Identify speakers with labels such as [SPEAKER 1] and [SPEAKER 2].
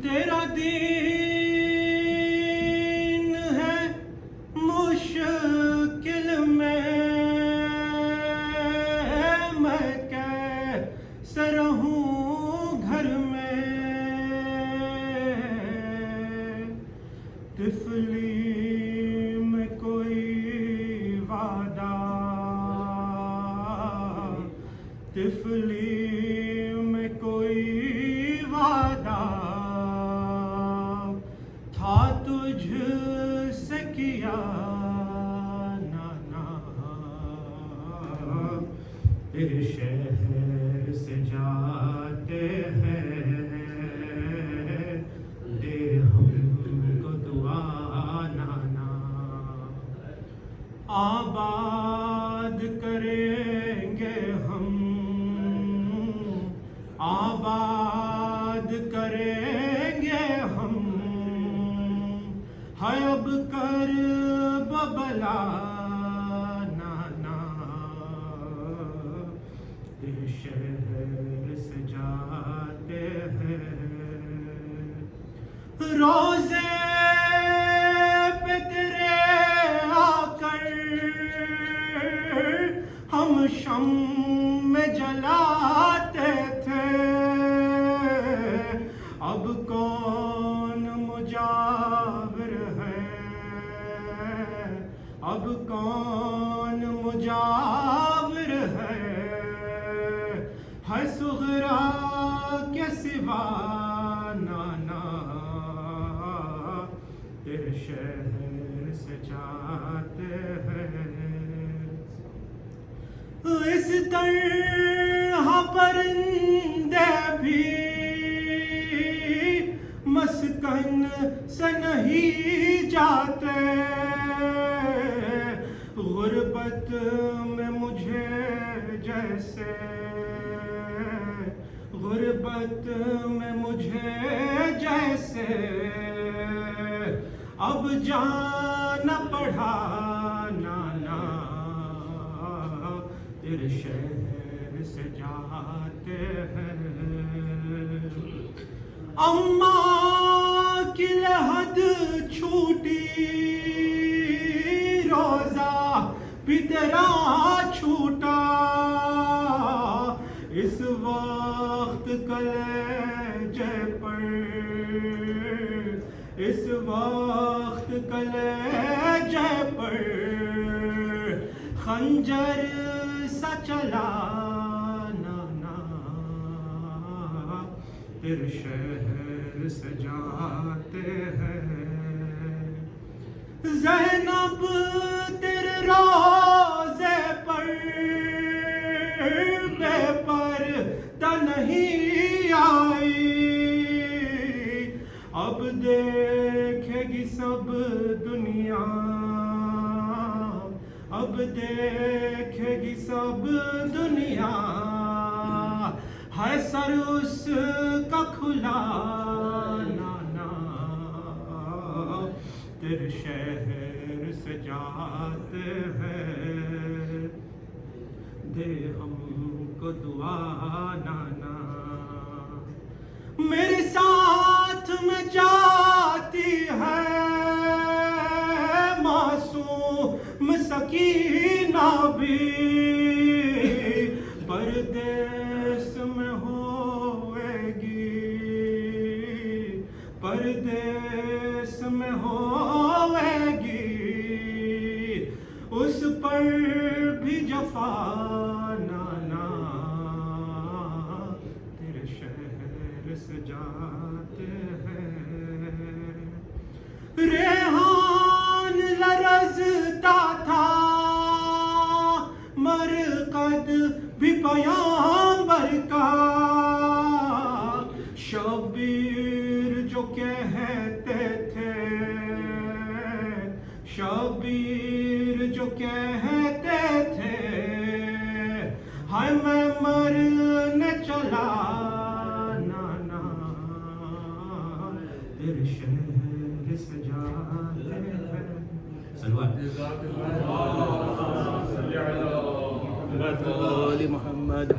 [SPEAKER 1] تیرا دین ہے مشکل میں کیسے رہوں گھر میں طفلی میں کوئی وعدہ طفلی میں کوئی وعدہ تھا تجھ سے کیا نانا تیرے شہر سے جاتے ہیں دے ہم کو دعا نانا آباد کریں گے ہم آباد کریں گے ہم ہے اب کر ببلا نانا تیرے شہر سے جاتے ہیں روزے پہ تیرے آ کر ہم شمع جلاتے تھے اب کون مجاور ہے اب کون مجاور ہے صغرا کے سوا نانا تیرے شہر سے جاتے ہیں اس طرح پرندے بھی مسکن سے نہیں جاتے غربت میں مجھے جیسے غربت میں مجھے جیسے اب جانا پڑا نانا تیرے شہر سے جاتے ہیں اماں کی لحد چھوٹی روزہ بھی تیرا چھوٹا اس وقت کلیجے پر اس وقت کلیجے پر خنجر سا چلا نانا تیرے شہر سے جاتے ہیں زینب تیرے روزے پر بے پردہ نہیں آئی اب دیکھے گی سب دنیا اب دیکھے گی سب دنیا ہے سر اس کا کھلا نانا تیرے شہر سے جاتے ہیں دے ہم کو دعا نانا میرے ساتھ میں جاتی ہے معصوم سکینہ بھی پردیس میں ہوئے گی پردیس میں ہوئے گی اس پر بھی جفا نانا تیرے شہر سے جاتے ہیں ریحان لرزتا تھا مرقد بھی پیامبر کا شبیر جو کہتے تھے شبیر جو کہتے تھے ہائے میں مرنے چلا نانا تیرے شہر سے جاتے ہیں
[SPEAKER 2] محمد